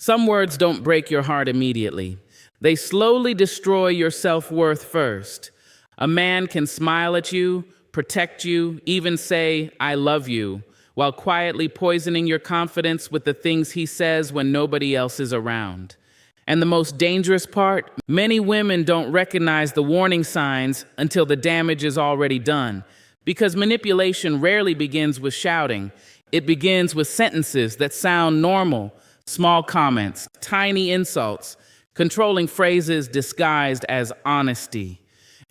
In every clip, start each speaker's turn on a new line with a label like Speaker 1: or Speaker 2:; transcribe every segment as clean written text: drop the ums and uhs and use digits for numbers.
Speaker 1: Some words don't break your heart immediately. They slowly destroy your self-worth first. A man can smile at you, protect you, even say, "I love you," while quietly poisoning your confidence with the things he says when nobody else is around. And the most dangerous part, many women don't recognize the warning signs until the damage is already done. Because manipulation rarely begins with shouting. It begins with sentences that sound normal, small comments, tiny insults, controlling phrases disguised as honesty.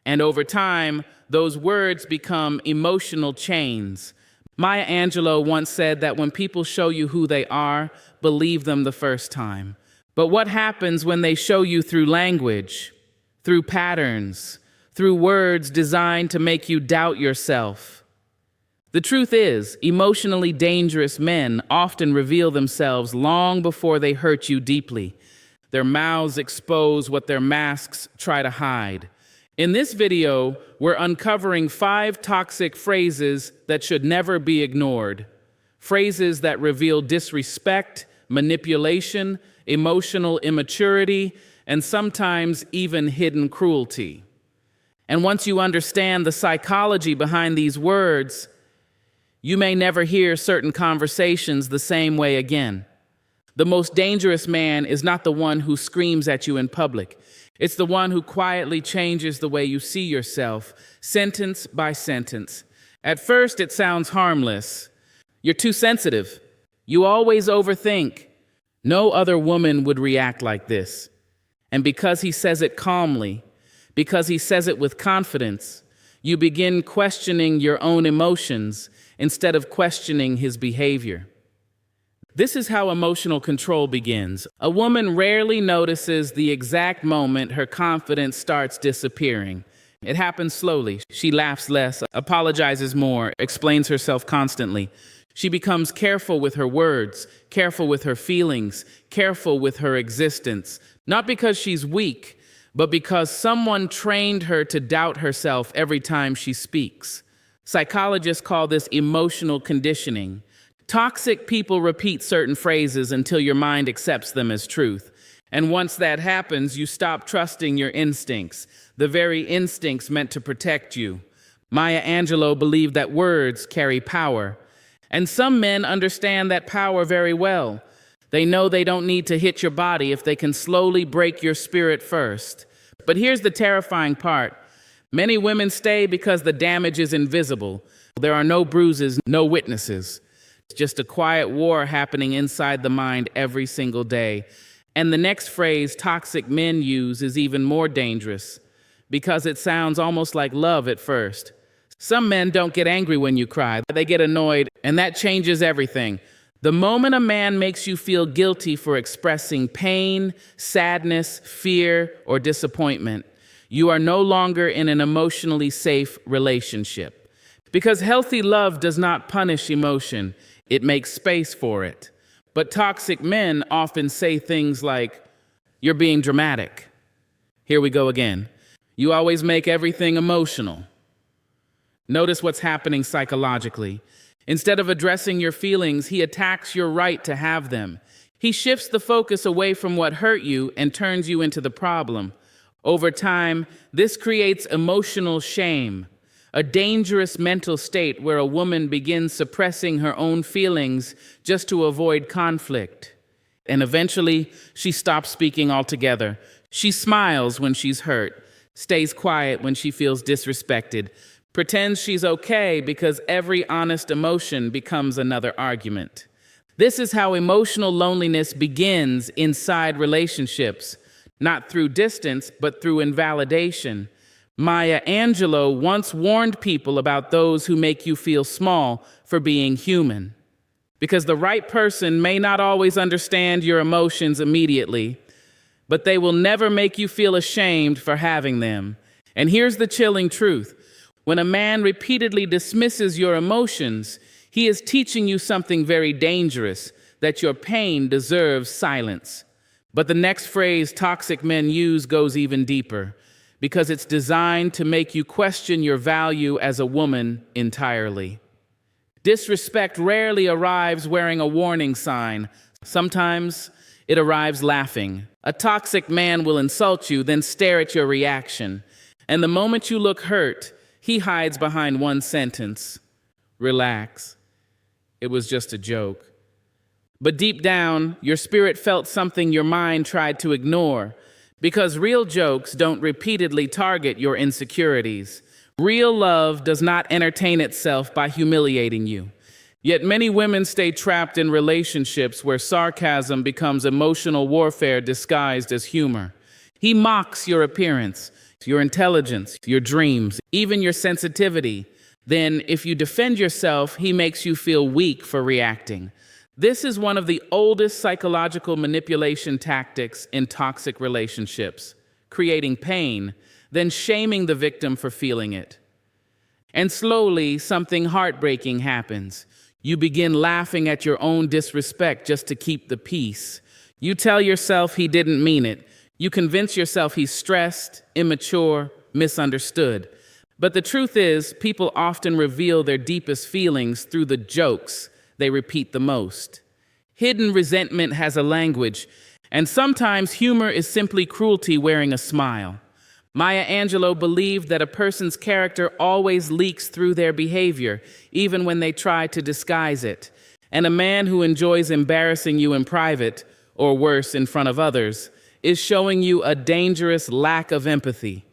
Speaker 1: And over time, those words become emotional chains. Maya Angelou once said that when people show you who they are, believe them the first time. But what happens when they show you through language, through patterns, through words designed to make you doubt yourself? The truth is, emotionally dangerous men often reveal themselves long before they hurt you deeply. Their mouths expose what their masks try to hide. In this video, we're uncovering 5 toxic phrases that should never be ignored. Phrases that reveal disrespect, manipulation, emotional immaturity, and sometimes even hidden cruelty. And once you understand the psychology behind these words, you may never hear certain conversations the same way again. The most dangerous man is not the one who screams at you in public. It's the one who quietly changes the way you see yourself, sentence by sentence. At first, it sounds harmless. You're too sensitive. You always overthink. No other woman would react like this. And because he says it calmly, because he says it with confidence, you begin questioning your own emotions instead of questioning his behavior. This is how emotional control begins. A woman rarely notices the exact moment her confidence starts disappearing. It happens slowly. She laughs less, apologizes more, explains herself constantly. She becomes careful with her words, careful with her feelings, careful with her existence. Not because she's weak, but because someone trained her to doubt herself every time she speaks. Psychologists call this emotional conditioning. Toxic people repeat certain phrases until your mind accepts them as truth. And once that happens, you stop trusting your instincts, the very instincts meant to protect you. Maya Angelou believed that words carry power. And some men understand that power very well. They know they don't need to hit your body if they can slowly break your spirit first. But here's the terrifying part. Many women stay because the damage is invisible. There are no bruises, no witnesses. It's just a quiet war happening inside the mind every single day. And the next phrase toxic men use is even more dangerous because it sounds almost like love at first. Some men don't get angry when you cry. They get annoyed, and that changes everything. The moment a man makes you feel guilty for expressing pain, sadness, fear, or disappointment, you are no longer in an emotionally safe relationship. Because healthy love does not punish emotion, it makes space for it. But toxic men often say things like, "You're being dramatic." Here we go again. "You always make everything emotional." Notice what's happening psychologically. Instead of addressing your feelings, he attacks your right to have them. He shifts the focus away from what hurt you and turns you into the problem. Over time, this creates emotional shame, a dangerous mental state where a woman begins suppressing her own feelings just to avoid conflict. And eventually, she stops speaking altogether. She smiles when she's hurt, stays quiet when she feels disrespected, pretends she's okay because every honest emotion becomes another argument. This is how emotional loneliness begins inside relationships, not through distance, but through invalidation. Maya Angelou once warned people about those who make you feel small for being human. Because the right person may not always understand your emotions immediately, but they will never make you feel ashamed for having them. And here's the chilling truth. When a man repeatedly dismisses your emotions, he is teaching you something very dangerous, that your pain deserves silence. But the next phrase toxic men use goes even deeper, because it's designed to make you question your value as a woman entirely. Disrespect rarely arrives wearing a warning sign. Sometimes It arrives laughing. A toxic man will insult you, then stare at your reaction. And the moment you look hurt, he hides behind one sentence: relax. It was just a joke. But deep down, your spirit felt something your mind tried to ignore, because real jokes don't repeatedly target your insecurities. Real love does not entertain itself by humiliating you. Yet many women stay trapped in relationships where sarcasm becomes emotional warfare disguised as humor. He mocks your appearance, your intelligence, your dreams, even your sensitivity. Then, if you defend yourself, he makes you feel weak for reacting. This is one of the oldest psychological manipulation tactics in toxic relationships: creating pain, then shaming the victim for feeling it. And slowly, something heartbreaking happens. You begin laughing at your own disrespect just to keep the peace. You tell yourself he didn't mean it. You convince yourself he's stressed, immature, misunderstood. But the truth is, people often reveal their deepest feelings through the jokes they repeat the most. Hidden resentment has a language, and sometimes humor is simply cruelty wearing a smile. Maya Angelou believed that a person's character always leaks through their behavior, even when they try to disguise it. And a man who enjoys embarrassing you in private, or worse, in front of others, is showing you a dangerous lack of empathy.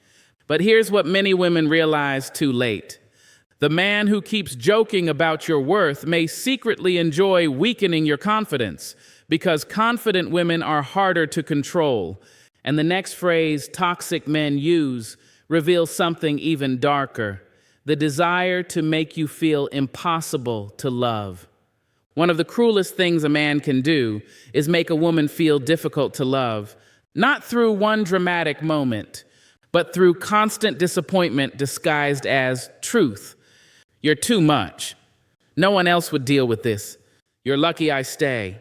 Speaker 1: But here's what many women realize too late. The man who keeps joking about your worth may secretly enjoy weakening your confidence, because confident women are harder to control. And the next phrase toxic men use reveals something even darker: the desire to make you feel impossible to love. One of the cruelest things a man can do is make a woman feel difficult to love, not through one dramatic moment, but through constant disappointment disguised as truth. You're too much. No one else would deal with this. You're lucky I stay.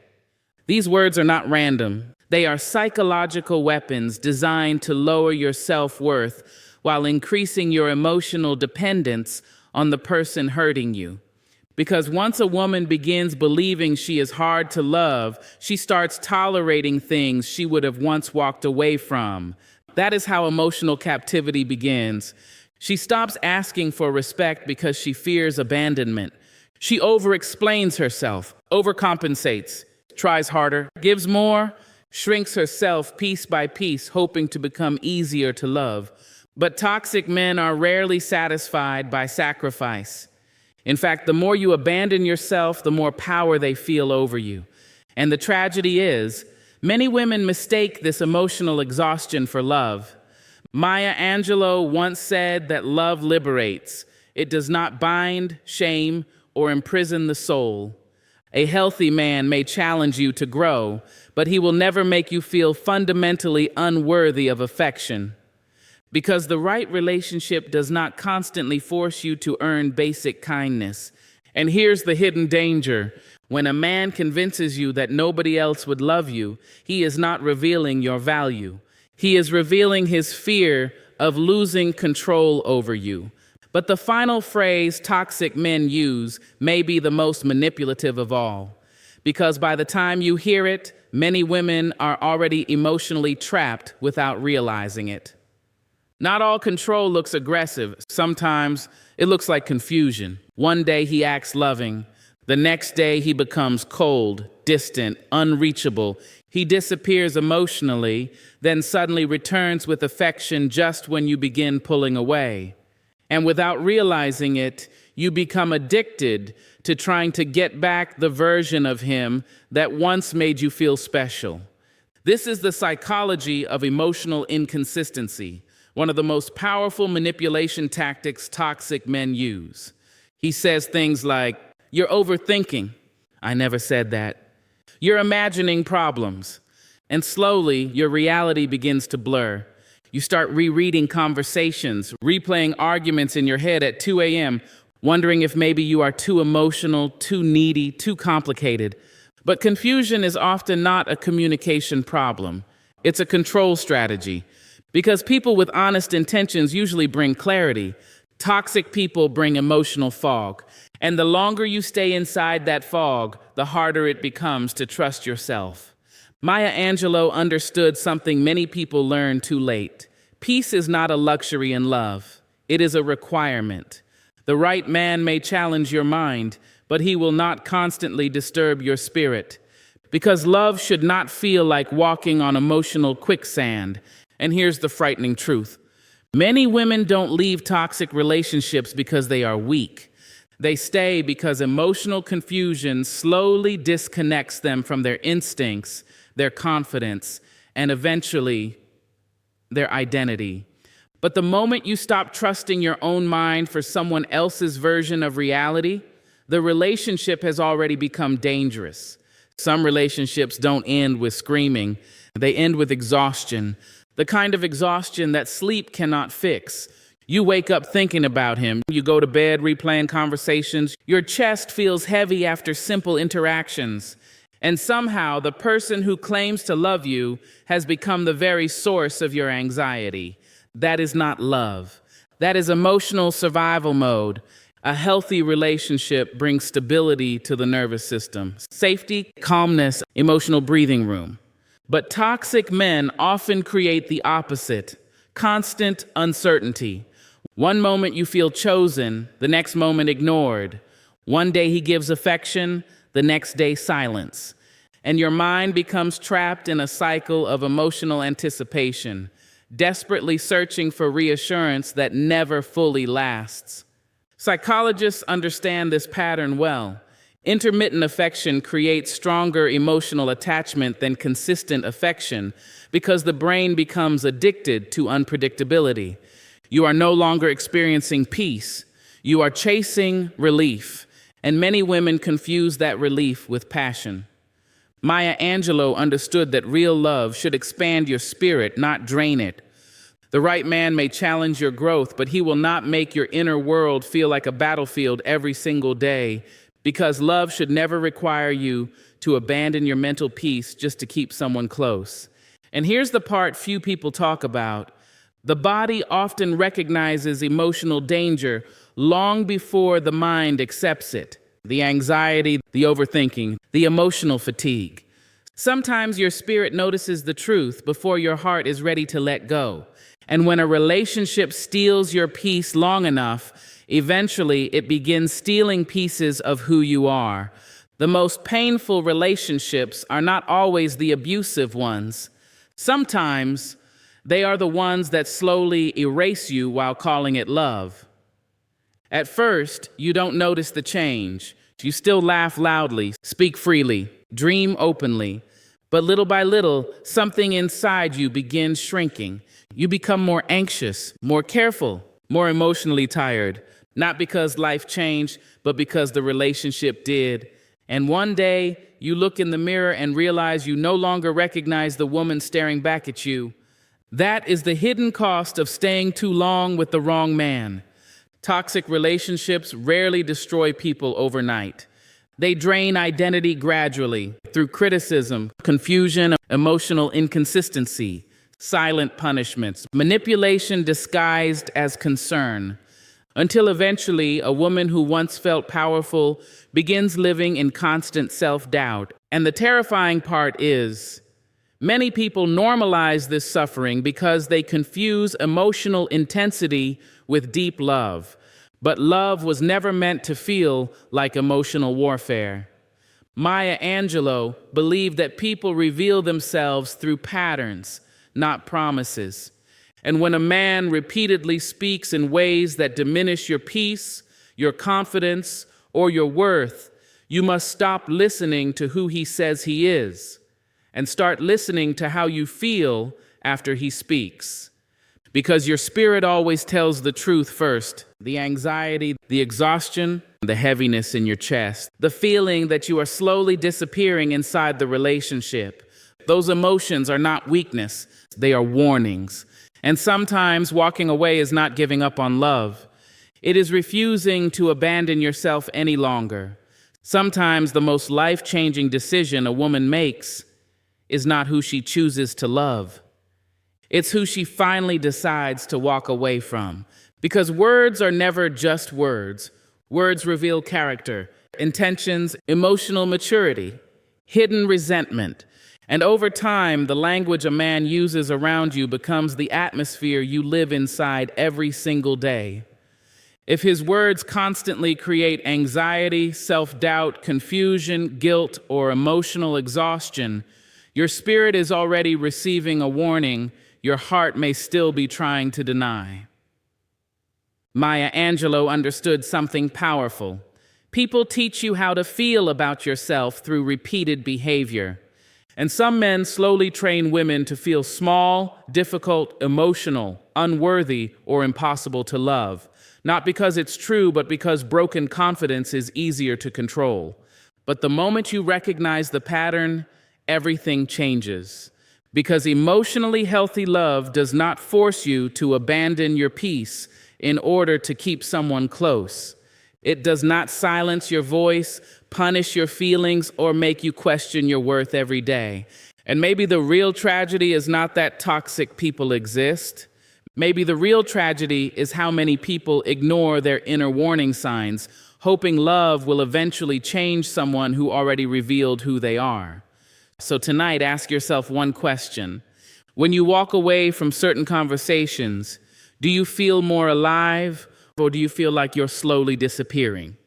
Speaker 1: These words are not random. They are psychological weapons designed to lower your self-worth while increasing your emotional dependence on the person hurting you. Because once a woman begins believing she is hard to love, she starts tolerating things she would have once walked away from. That is how emotional captivity begins. She stops asking for respect because she fears abandonment. She over-explains herself, overcompensates, tries harder, gives more, shrinks herself piece by piece, hoping to become easier to love. But toxic men are rarely satisfied by sacrifice. In fact, the more you abandon yourself, the more power they feel over you. And the tragedy is, many women mistake this emotional exhaustion for love. Maya Angelou once said that love liberates. It does not bind, shame, or imprison the soul. A healthy man may challenge you to grow, but he will never make you feel fundamentally unworthy of affection. Because the right relationship does not constantly force you to earn basic kindness. And here's the hidden danger. When a man convinces you that nobody else would love you, he is not revealing your value. He is revealing his fear of losing control over you. But the final phrase toxic men use may be the most manipulative of all, because by the time you hear it, many women are already emotionally trapped without realizing it. Not all control looks aggressive. Sometimes it looks like confusion. One day he acts loving. The next day he becomes cold, distant, unreachable. He disappears emotionally, then suddenly returns with affection just when you begin pulling away. And without realizing it, you become addicted to trying to get back the version of him that once made you feel special. This is the psychology of emotional inconsistency, one of the most powerful manipulation tactics toxic men use. He says things like, "You're overthinking." I never said that. You're imagining problems. And slowly, your reality begins to blur. You start rereading conversations, replaying arguments in your head at 2 a.m., wondering if maybe you are too emotional, too needy, too complicated. But confusion is often not a communication problem. It's a control strategy. Because people with honest intentions usually bring clarity. Toxic people bring emotional fog. And the longer you stay inside that fog, the harder it becomes to trust yourself. Maya Angelou understood something many people learn too late. Peace is not a luxury in love, it is a requirement. The right man may challenge your mind, but he will not constantly disturb your spirit. Because love should not feel like walking on emotional quicksand. And here's the frightening truth. Many women don't leave toxic relationships because they are weak. They stay because emotional confusion slowly disconnects them from their instincts, their confidence, and eventually their identity. But the moment you stop trusting your own mind for someone else's version of reality, the relationship has already become dangerous. Some relationships don't end with screaming, they end with exhaustion, the kind of exhaustion that sleep cannot fix. You wake up thinking about him, you go to bed replaying conversations, your chest feels heavy after simple interactions. And somehow the person who claims to love you has become the very source of your anxiety. That is not love. That is emotional survival mode. A healthy relationship brings stability to the nervous system, safety, calmness, emotional breathing room. But toxic men often create the opposite, constant uncertainty. One moment you feel chosen, the next moment ignored. One day he gives affection, the next day silence. And your mind becomes trapped in a cycle of emotional anticipation, desperately searching for reassurance that never fully lasts. Psychologists understand this pattern well. Intermittent affection creates stronger emotional attachment than consistent affection because the brain becomes addicted to unpredictability. You are no longer experiencing peace. You are chasing relief, and many women confuse that relief with passion. Maya Angelou understood that real love should expand your spirit, not drain it. The right man may challenge your growth, but he will not make your inner world feel like a battlefield every single day, because love should never require you to abandon your mental peace just to keep someone close. And here's the part few people talk about. The body often recognizes emotional danger long before the mind accepts it. The anxiety, the overthinking, the emotional fatigue. Sometimes your spirit notices the truth before your heart is ready to let go. And when a relationship steals your peace long enough, eventually it begins stealing pieces of who you are. The most painful relationships are not always the abusive ones. Sometimes they are the ones that slowly erase you while calling it love. At first, you don't notice the change. You still laugh loudly, speak freely, dream openly. But little by little, something inside you begins shrinking. You become more anxious, more careful, more emotionally tired, not because life changed, but because the relationship did. And one day, you look in the mirror and realize you no longer recognize the woman staring back at you. That is the hidden cost of staying too long with the wrong man. Toxic relationships rarely destroy people overnight. They drain identity gradually through criticism, confusion, emotional inconsistency, silent punishments, manipulation disguised as concern, until eventually a woman who once felt powerful begins living in constant self-doubt. And the terrifying part is, many people normalize this suffering because they confuse emotional intensity with deep love. But love was never meant to feel like emotional warfare. Maya Angelou believed that people reveal themselves through patterns, not promises. And when a man repeatedly speaks in ways that diminish your peace, your confidence, or your worth, you must stop listening to who he says he is and start listening to how you feel after he speaks. Because your spirit always tells the truth first. The anxiety, the exhaustion, the heaviness in your chest, the feeling that you are slowly disappearing inside the relationship. Those emotions are not weakness, they are warnings. And sometimes walking away is not giving up on love. It is refusing to abandon yourself any longer. Sometimes the most life-changing decision a woman makes is not who she chooses to love. It's who she finally decides to walk away from. Because words are never just words. Words reveal character, intentions, emotional maturity, hidden resentment. And over time, the language a man uses around you becomes the atmosphere you live inside every single day. If his words constantly create anxiety, self-doubt, confusion, guilt, or emotional exhaustion, your spirit is already receiving a warning your heart may still be trying to deny. Maya Angelou understood something powerful. People teach you how to feel about yourself through repeated behavior. And some men slowly train women to feel small, difficult, emotional, unworthy, or impossible to love. Not because it's true, but because broken confidence is easier to control. But the moment you recognize the pattern, everything changes. Because emotionally healthy love does not force you to abandon your peace in order to keep someone close. It does not silence your voice, punish your feelings, or make you question your worth every day. And maybe the real tragedy is not that toxic people exist. Maybe the real tragedy is how many people ignore their inner warning signs, hoping love will eventually change someone who already revealed who they are. So tonight, ask yourself one question. When you walk away from certain conversations, do you feel more alive, or do you feel like you're slowly disappearing?